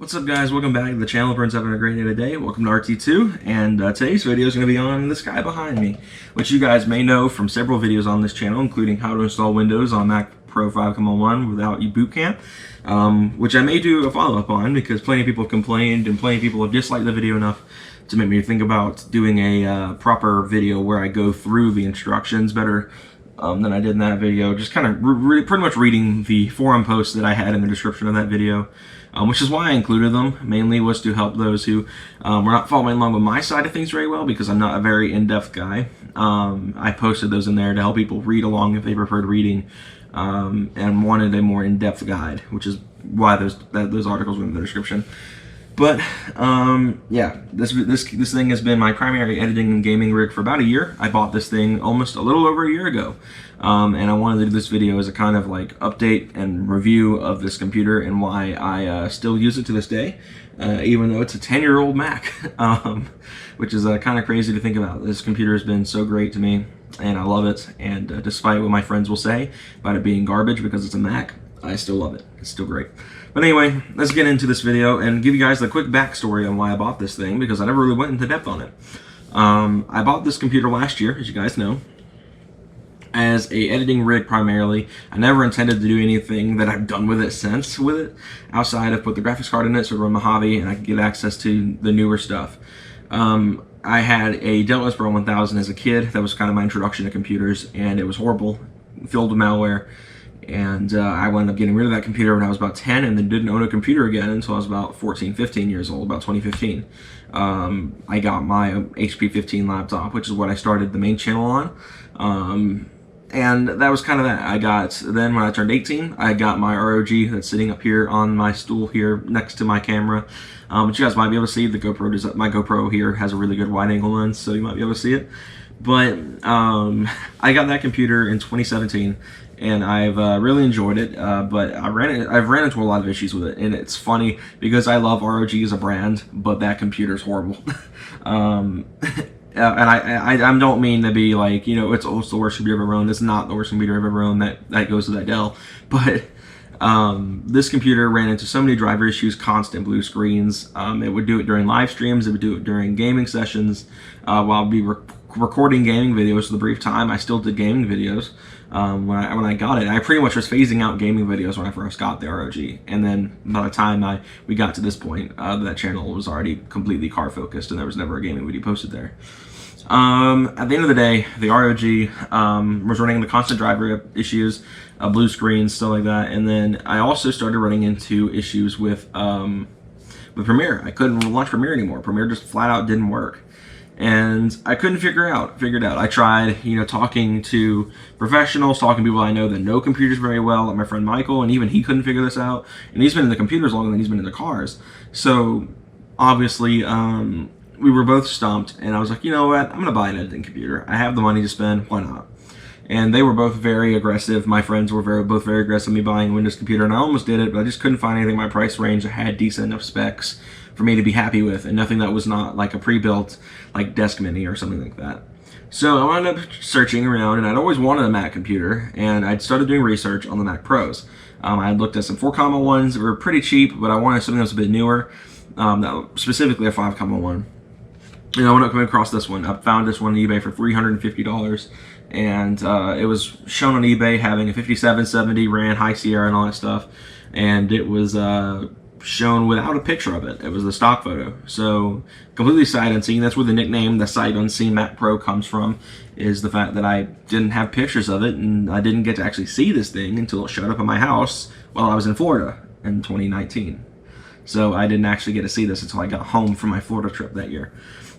What's up, guys? Welcome back to the channel. Everyone's having a great day today. Welcome to RT2, and today's video is going to be on this guy behind me, which you guys may know from several videos on this channel, including how to install Windows on Mac Pro 5.1 without boot camp, which I may do a follow-up on because plenty of people have complained and plenty of people have disliked the video enough to make me think about doing a proper video where I go through the instructions better than I did in that video. Just kind of pretty much reading the forum posts that I had in the description of that video. Which is why I included them. Mainly was to help those who were not following along with my side of things very well, because I'm not a very in-depth guy. I posted those in there to help people read along if they preferred reading and wanted a more in-depth guide, which is why those articles were in the description. But yeah, this thing has been my primary editing and gaming rig for about a year. I bought this thing almost a little over a year ago, and I wanted to do this video as a kind of like update and review of this computer and why I still use it to this day, even though it's a 10-year-old Mac, which is kind of crazy to think about. This computer has been so great to me, and I love it. And despite what my friends will say about it being garbage because it's a Mac, I still love it. It's still great. But anyway, let's get into this video and give you guys the quick backstory on why I bought this thing, because I never really went into depth on it. I bought this computer last year, as you guys know, as a editing rig primarily. I never intended to do anything that I've done with it since outside of put the graphics card in it so it run Mojave and I could get access to the newer stuff. I had a Dell Inspiron 1000 as a kid. That was kind of my introduction to computers, and it was horrible, filled with malware. And I wound up getting rid of that computer when I was about 10, and then didn't own a computer again until I was about 14, 15 years old, about 2015. I got my HP 15 laptop, which is what I started the main channel on. And that was kind of that. Then when I turned 18, I got my ROG that's sitting up here on my stool here next to my camera. Which you guys might be able to see. My GoPro here has a really good wide angle lens, so you might be able to see it. But I got that computer in 2017, and I've really enjoyed it. But I've ran into a lot of issues with it, and it's funny because I love ROG as a brand, but that computer's horrible. And I don't mean to be like, you know, it's the worst computer I've ever owned. It's not the worst computer I've ever owned. That goes to that Dell, but this computer ran into so many driver issues, constant blue screens. It would do it during live streams. It would do it during gaming sessions. While I'd be recording gaming videos for the brief time I still did gaming videos when I got it. I pretty much was phasing out gaming videos when I first got the ROG, and then by the time we got to this point, that channel was already completely car focused, and there was never a gaming video posted there. At the end of the day, the ROG was running into constant driver issues, blue screens, stuff like that, and then I also started running into issues with Premiere. I couldn't launch Premiere anymore. Premiere just flat out didn't work, and I couldn't figure it out. I tried, you know, talking to professionals, talking to people I know that know computers very well, like my friend Michael, and even he couldn't figure this out. And he's been in the computers longer than he's been in the cars, so obviously we were both stumped, and I was like, you know what, I'm gonna buy an editing computer. I have the money to spend, why not? And they were both very aggressive. My friends were both very aggressive, me buying a Windows computer, and I almost did it, but I just couldn't find anything in my price range that had decent enough specs for me to be happy with, and nothing that was not like a pre-built like Desk Mini or something like that. So I wound up searching around, and I'd always wanted a Mac computer, and I'd started doing research on the Mac Pros. I had looked at some 4.1s that were pretty cheap, but I wanted something that was a bit newer, specifically a 5.1. And I went up coming across this one. I found this one on eBay for $350, and it was shown on eBay having a 5770 RAN, High Sierra, and all that stuff, and it was shown without a picture of it. It was the stock photo, so completely sight unseen. That's where the nickname, the sight unseen Mac Pro, comes from, is the fact that I didn't have pictures of it, and I didn't get to actually see this thing until it showed up at my house while I was in Florida in 2019. So I didn't actually get to see this until I got home from my Florida trip that year.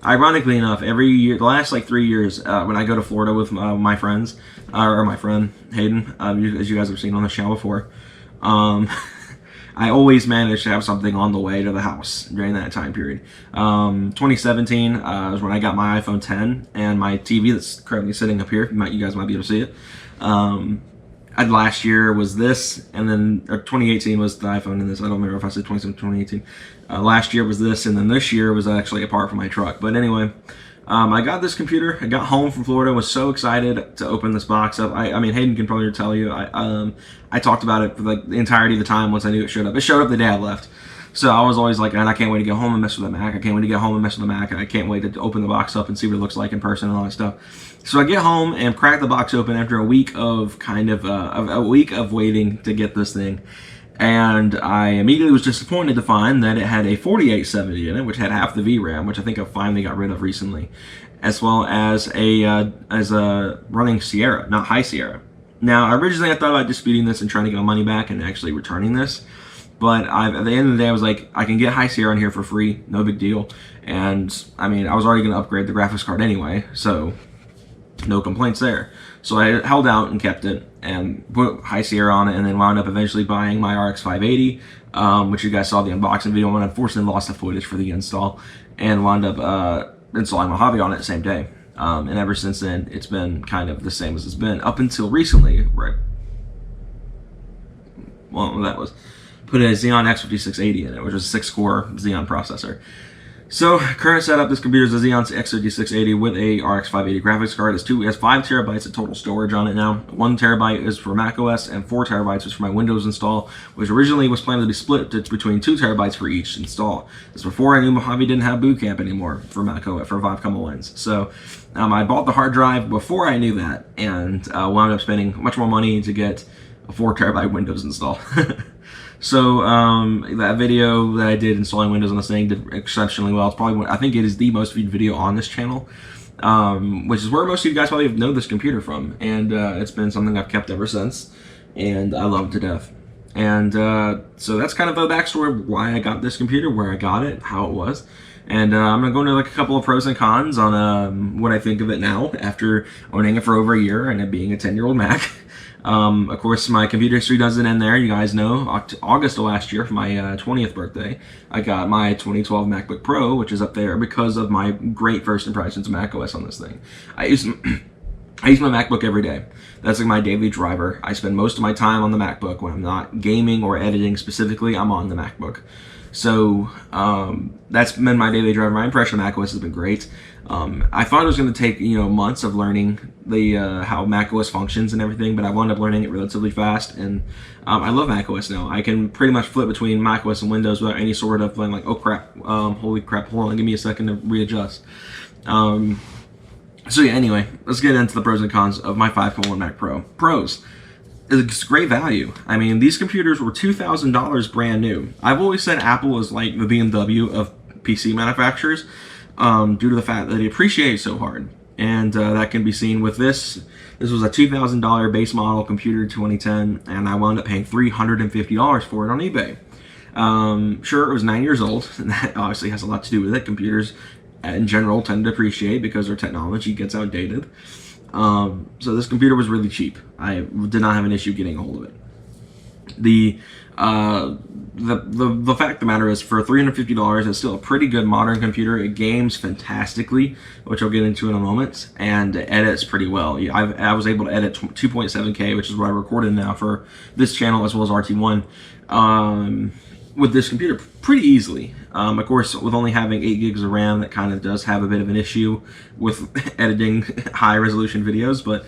Ironically enough, every year, the last like 3 years, when I go to Florida with my friends, or my friend Hayden, as you guys have seen on the channel before, I always manage to have something on the way to the house during that time period. 2017 was when I got my iPhone 10 and my TV that's currently sitting up here. You guys might be able to see it. Last year was this, and then 2018 was the iPhone in this. I don't remember if I said 2018. Last year was this, and then this year was actually a part for my truck. But anyway, I got this computer. I got home from Florida, was so excited to open this box up. I mean, Hayden can probably tell you, I talked about it for like the entirety of the time once I knew it showed up. It showed up the day I left. So I was always like, and I can't wait to get home and mess with the Mac. I can't wait to get home and mess with the Mac. I can't wait to open the box up and see what it looks like in person and all that stuff. So I get home and crack the box open after a week of waiting to get this thing. And I immediately was disappointed to find that it had a 4870 in it, which had half the VRAM, which I think I finally got rid of recently, as well as a running Sierra, not High Sierra. Now, originally I thought about disputing this and trying to get my money back and actually returning this, but at the end of the day, I was like, I can get High Sierra in here for free, no big deal. And I mean, I was already going to upgrade the graphics card anyway, so no complaints there. So I held out and kept it and put High Sierra on it, and then wound up eventually buying my RX 580, which you guys saw the unboxing video, and unfortunately lost the footage for the install, and wound up installing Mojave on it the same day. And ever since then, it's been kind of the same as it's been up until recently, right? Well, that was put a Xeon X5680 in it, which was a 6-core Xeon processor. So, current setup, this computer is a Xeon X5680 with a RX 580 graphics card. It has 5 terabytes of total storage on it now. 1 terabyte is for macOS, and 4 terabytes is for my Windows install, which originally was planned to be split between 2 terabytes for each install. This was before I knew Mojave didn't have Boot Camp anymore for macOS, for Vive Lens. So, I bought the hard drive before I knew that, and wound up spending much more money to get a 4 terabyte Windows install. So that video that I did installing Windows on this thing did exceptionally well. It's probably, I think it is the most viewed video on this channel, which is where most of you guys probably know this computer from. And it's been something I've kept ever since, and I love it to death. And so that's kind of the backstory of why I got this computer, where I got it, how it was. And I'm going to go into like a couple of pros and cons on what I think of it now after owning it for over a year and it being a 10-year-old Mac. Of course, my computer history doesn't end there. You guys know, August of last year, for my 20th birthday, I got my 2012 MacBook Pro, which is up there because of my great first impressions of macOS on this thing. I use my MacBook every day. That's like my daily driver. I spend most of my time on the MacBook. When I'm not gaming or editing specifically, I'm on the MacBook. So that's been my daily driver. My impression of macOS has been great. I thought it was going to take months of learning the how macOS functions and everything, but I wound up learning it relatively fast, and I love macOS now. I can pretty much flip between macOS and Windows without any sort of like, oh crap, holy crap, hold on, give me a second to readjust. So yeah, anyway, let's get into the pros and cons of my 5.1 Mac Pro. Pros. It's great value. I mean, these computers were $2,000 brand new. I've always said Apple is like the BMW of PC manufacturers due to the fact that they appreciate so hard. And that can be seen with this. This was a $2,000 base model computer 2010, and I wound up paying $350 for it on eBay. Sure, it was 9 years old, and that obviously has a lot to do with it. Computers in general tend to depreciate because their technology gets outdated. So this computer was really cheap. I did not have an issue getting a hold of it. The fact of the matter is, for $350, it's still a pretty good modern computer. It games fantastically, which I'll get into in a moment, and it edits pretty well. I was able to edit 2.7K, which is what I recorded now for this channel, as well as RT1, with this computer pretty easily. Of course, with only having 8 gigs of RAM, that kind of does have a bit of an issue with editing high-resolution videos, but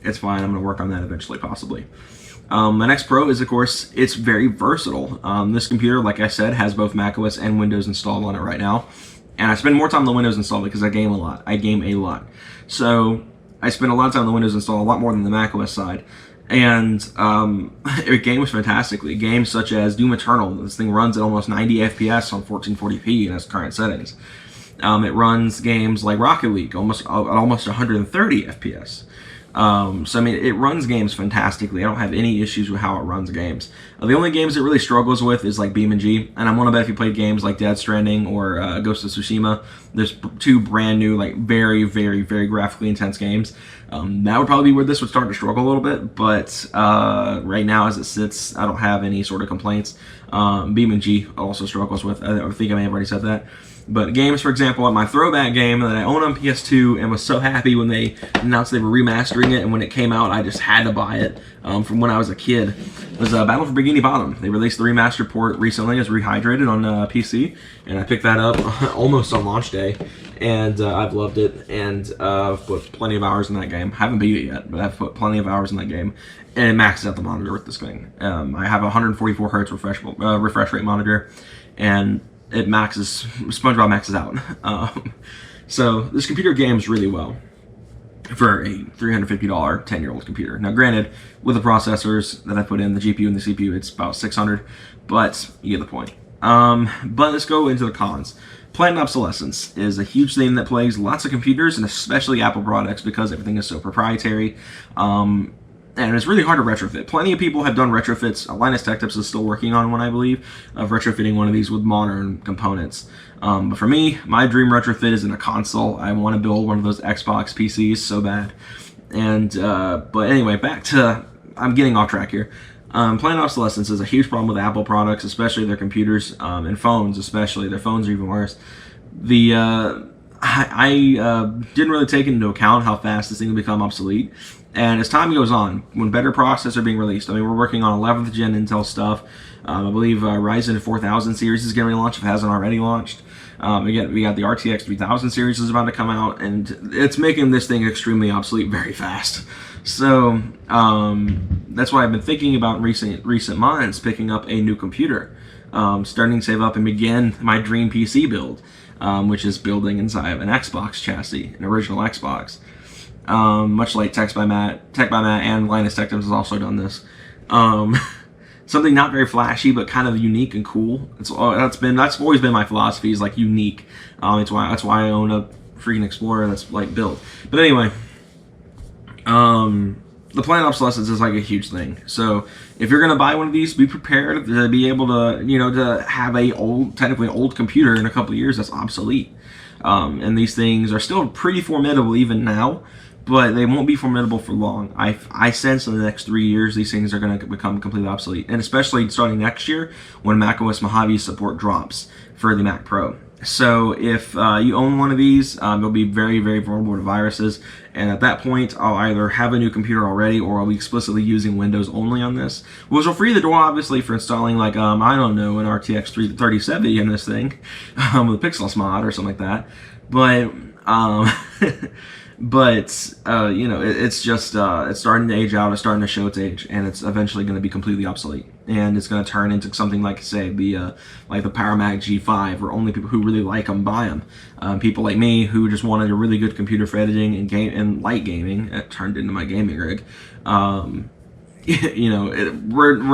it's fine. I'm going to work on that eventually, possibly. My next pro is, of course, it's very versatile. This computer, like I said, has both macOS and Windows installed on it right now, and I spend more time on the Windows install because I game a lot. So I spend a lot of time on the Windows install, a lot more than the macOS side. And it games fantastically. Games such as Doom Eternal. This thing runs at almost 90 FPS on 1440p in its current settings. It runs games like Rocket League at almost 130 FPS. So I mean, it runs games fantastically. I don't have any issues with how it runs games. The only games it really struggles with is like BeamNG, and I'm gonna bet if you played games like Dead Stranding or Ghost of Tsushima, there's 2 brand new, like very, very, very graphically intense games. That would probably be where this would start to struggle a little bit, but right now as it sits, I don't have any sort of complaints. BeamNG also struggles with, I think I may have already said that. But games, for example, like my throwback game that I own on PS2 and was so happy when they announced they were remastering it, and when it came out, I just had to buy it from when I was a kid. was Battle for Bikini Bottom. They released the remastered port recently as Rehydrated on PC, and I picked that up almost on launch day, and I've loved it, and I've put plenty of hours in that game. I haven't beat it yet, but I've put plenty of hours in that game, and it maxes out the monitor with this thing. I have a 144 hertz refresh rate monitor, and it maxes, SpongeBob maxes out. So this computer games really well for a $350 10-year-old computer. Now granted, with the processors that I put in, the GPU and the CPU, it's about $600, but you get the point. But let's go into the cons. Planned obsolescence is a huge thing that plagues lots of computers, and especially Apple products, because everything is so proprietary. And it's really hard to retrofit. Plenty of people have done retrofits. Linus Tech Tips is still working on one, I believe, of retrofitting one of these with modern components. But for me, my dream retrofit is in a console. I want to build one of those Xbox PCs so bad. And but anyway, back to, I'm getting off track here. Planned obsolescence is a huge problem with Apple products, especially their computers and phones. Especially their phones are even worse. I didn't really take into account how fast this thing will become obsolete. And as time goes on, when better processors are being released, I mean, we're working on 11th gen Intel stuff. I believe Ryzen 4000 series is going to be launched if it hasn't already launched. Again, we got the RTX 3000 series is about to come out, and it's making this thing extremely obsolete very fast. So that's why I've been thinking about in recent months picking up a new computer, starting to save up and begin my dream PC build, which is building inside of an Xbox chassis, an original Xbox. Much like Tech by Matt and Linus Tech Tips has also done this. Something not very flashy, but kind of unique and cool. That's always been my philosophy, is like unique. That's why I own a freaking Explorer that's like built. But anyway, the planned obsolescence is like a huge thing. So if you're gonna buy one of these, be prepared to be able to, to have technically old computer in a couple of years that's obsolete. And these things are still pretty formidable even now, but they won't be formidable for long. I sense in the next 3 years these things are going to become completely obsolete, and especially starting next year when macOS Mojave support drops for the Mac Pro. So if you own one of these, you'll be very, very vulnerable to viruses, and at that point I'll either have a new computer already, or I'll be explicitly using Windows only on this, which will free the door obviously for installing like I don't know, an RTX 3070 in this thing with a Pixels mod or something like that. But it's just it's starting to age out, it's starting to show its age, and it's eventually going to be completely obsolete, and it's going to turn into something like, say, the PowerMac G5, where only people who really like them buy them. People like me who just wanted a really good computer for editing and light gaming, it turned into my gaming rig. We're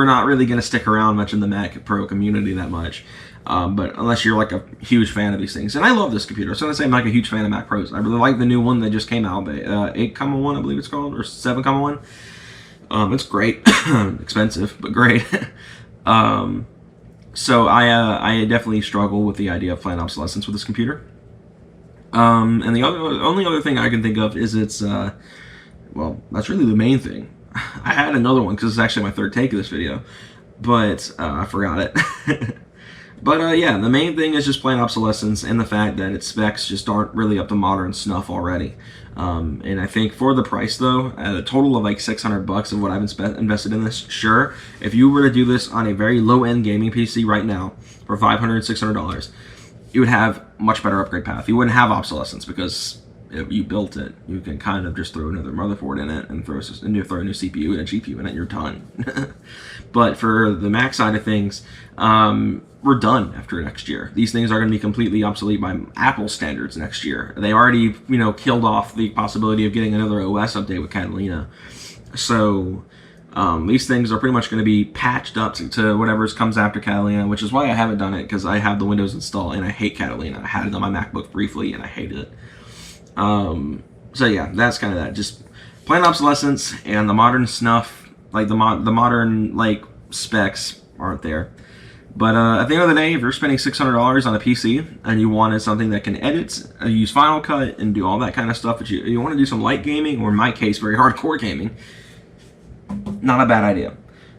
not really going to stick around much in the Mac Pro community that much. But unless you're like a huge fan of these things. And I love this computer. So I'm going to say I'm like a huge fan of Mac Pros. I really like the new one that just came out, the 8,1 I believe it's called, or 7,1. It's great. Expensive, but great. So I definitely struggle with the idea of planned obsolescence with this computer. And the only other thing I can think of is it's, well, that's really the main thing. I had another one because it's actually my third take of this video, but I forgot it. But yeah, the main thing is just planned obsolescence and the fact that its specs just aren't really up to modern snuff already. And I think for the price though, at a total of like $600 of what I've invested in this, sure, if you were to do this on a very low-end gaming PC right now for $500, $600, you would have much better upgrade path. You wouldn't have obsolescence because if you built it, you can kind of just throw another motherboard in it and throw a new CPU and a GPU in it, and you're done. But for the Mac side of things, we're done after next year. These things are going to be completely obsolete by Apple standards next year. They already, killed off the possibility of getting another OS update with Catalina. So these things are pretty much going to be patched up to whatever comes after Catalina, which is why I haven't done it, because I have the Windows installed and I hate Catalina. I had it on my MacBook briefly and I hated it. So yeah, that's kind of that. Just planned obsolescence and the modern snuff, like the modern like specs aren't there. But at the end of the day, if you're spending $600 on a PC and you wanted something that can edit, use Final Cut, and do all that kind of stuff, but you want to do some light gaming, or in my case, very hardcore gaming, not a bad idea.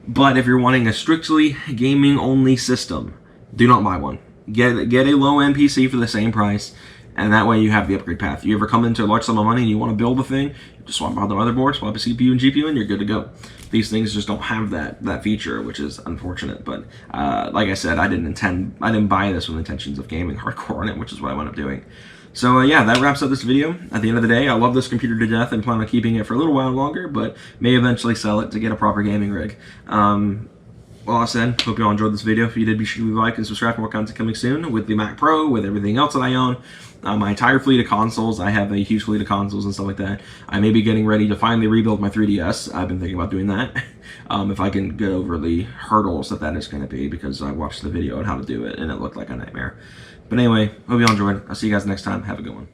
But if you're wanting a strictly gaming-only system, do not buy one. Get a low-end PC for the same price, and that way you have the upgrade path. You ever come into a large sum of money and you want to build a thing, you just swap out the motherboard, swap a CPU and GPU, and you're good to go. these things just don't have that feature, which is unfortunate. But like I said, I didn't buy this with intentions of gaming hardcore on it, which is what I wound up doing. So yeah, that wraps up this video. At the end of the day, I love this computer to death and plan on keeping it for a little while longer, but may eventually sell it to get a proper gaming rig. Well, I said, hope you all enjoyed this video. If you did, be sure to leave a like and subscribe for more content coming soon with the Mac Pro, with everything else that I own. My entire fleet of consoles. I have a huge fleet of consoles and stuff like that. I may be getting ready to finally rebuild my 3DS. I've been thinking about doing that. If I can get over the hurdles that is going to be, because I watched the video on how to do it and it looked like a nightmare. But anyway, hope you all enjoyed. I'll see you guys next time. Have a good one.